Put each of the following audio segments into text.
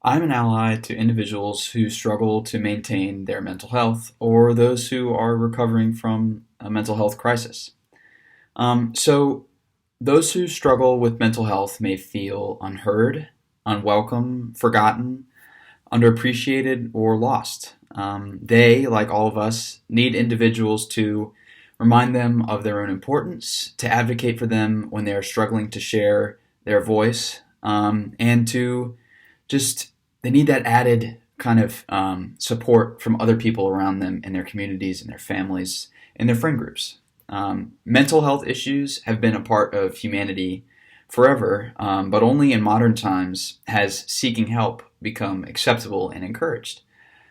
I'm an ally to individuals who struggle to maintain their mental health or those who are recovering from a mental health crisis. So, those who struggle with mental health may feel unheard, unwelcome, forgotten, underappreciated, or lost. They, like all of us, need individuals to remind them of their own importance, to advocate for them when they are struggling to share their voice, and to just they need that added kind of support from other people around them in their communities and their families and their friend groups. Mental health issues have been a part of humanity forever, but only in modern times has seeking help become acceptable and encouraged.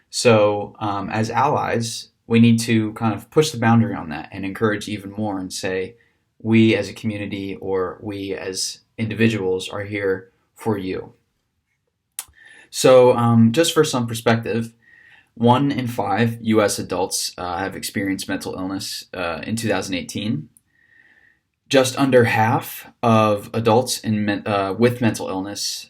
So, as allies, we need to kind of push the boundary on that and encourage even more and say, we as a community or we as individuals are here for you. So, just for some perspective, 1 in 5 U.S. adults have experienced mental illness in 2018. Just under half of adults with mental illness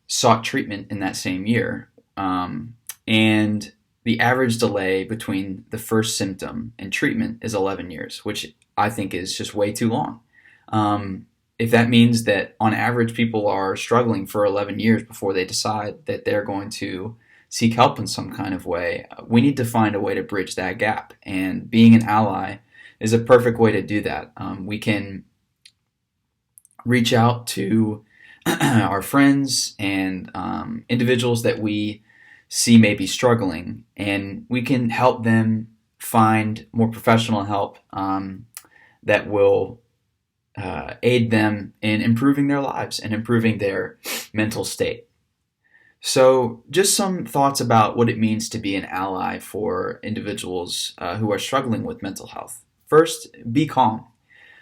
sought treatment in that same year. And the average delay between the first symptom and treatment is 11 years, which I think is just way too long. If that means that on average people are struggling for 11 years before they decide that they're going to seek help in some kind of way, we need to find a way to bridge that gap. And being an ally is a perfect way to do that. We can reach out to our friends and individuals that we see may be struggling, and we can help them find more professional help that will aid them in improving their lives and improving their mental state. So, just some thoughts about what it means to be an ally for individuals who are struggling with mental health. First, be calm.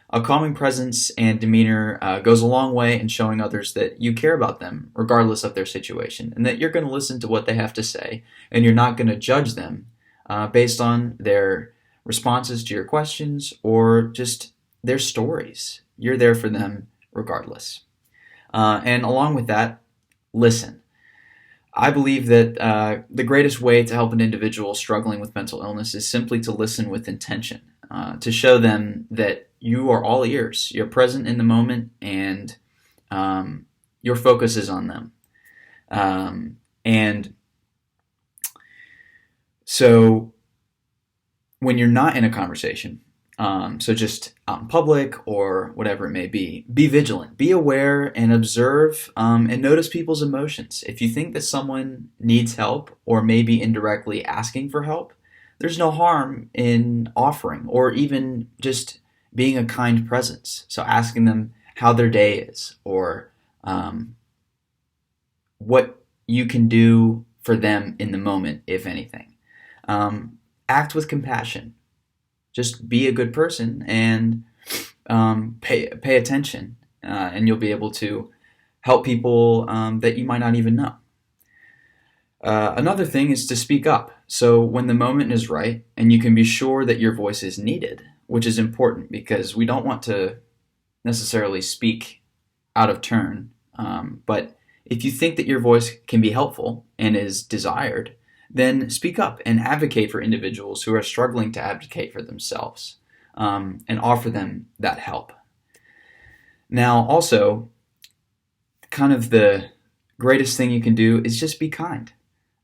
A calming presence and demeanor goes a long way in showing others that you care about them, regardless of their situation, and that you're going to listen to what they have to say, and you're not going to judge them based on their responses to your questions or just their stories. You're there for them regardless. And along with that, listen. I believe that the greatest way to help an individual struggling with mental illness is simply to listen with intention, to show them that you are all ears, you're present in the moment, and your focus is on them. And so when you're not in a conversation, so just out in public or whatever it may be vigilant, be aware and observe and notice people's emotions. If you think that someone needs help or maybe indirectly asking for help, there's no harm in offering or even just being a kind presence. So asking them how their day is or what you can do for them in the moment, if anything. Act with compassion. Just be a good person and pay attention, and you'll be able to help people that you might not even know. Another thing is to speak up. So when the moment is right, and you can be sure that your voice is needed, which is important because we don't want to necessarily speak out of turn. But if you think that your voice can be helpful and is desired, then speak up and advocate for individuals who are struggling to advocate for themselves, and offer them that help. Now, also, kind of the greatest thing you can do is just be kind.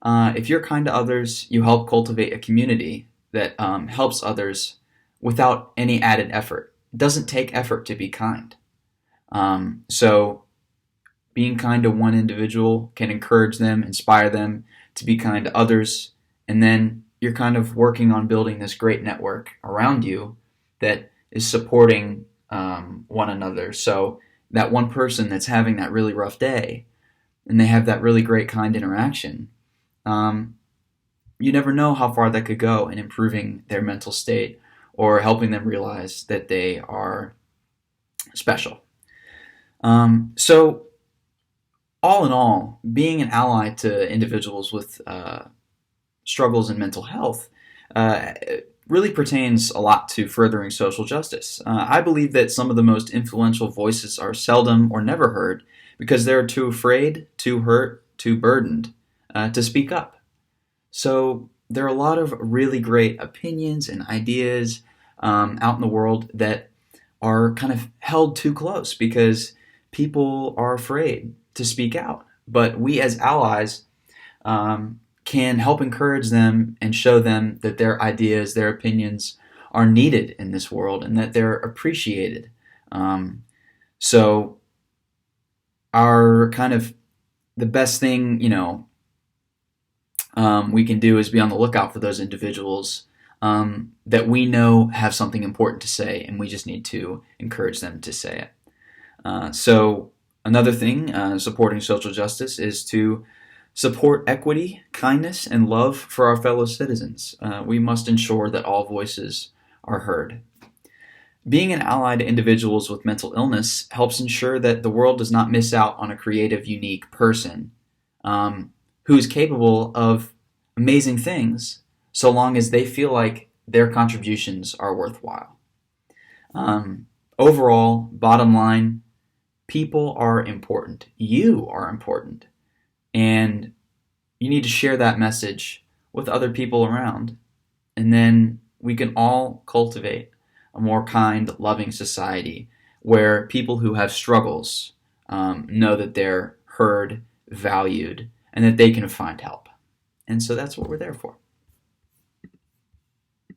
If you're kind to others, you help cultivate a community that helps others without any added effort. It doesn't take effort to be kind. So being kind to one individual can encourage them, inspire them to be kind to others, and then you're kind of working on building this great network around you that is supporting one another. So that one person that's having that really rough day and they have that really great kind interaction, you never know how far that could go in improving their mental state or helping them realize that they are special. So all in all, being an ally to individuals with struggles in mental health really pertains a lot to furthering social justice. I believe that some of the most influential voices are seldom or never heard because they're too afraid, too hurt, too burdened to speak up. So there are a lot of really great opinions and ideas out in the world that are kind of held too close because people are afraid to speak out. But we as allies can help encourage them and show them that their ideas, their opinions are needed in this world and that they're appreciated. So our kind of the best thing, we can do is be on the lookout for those individuals that we know have something important to say, and we just need to encourage them to say it. So another thing supporting social justice is to support equity, kindness, and love for our fellow citizens. We must ensure that all voices are heard. Being an ally to individuals with mental illness helps ensure that the world does not miss out on a creative, unique person who is capable of amazing things so long as they feel like their contributions are worthwhile. Overall, bottom line, people are important. You are important. And you need to share that message with other people around. And then we can all cultivate a more kind, loving society where people who have struggles know that they're heard, valued, and that they can find help. And so that's what we're there for.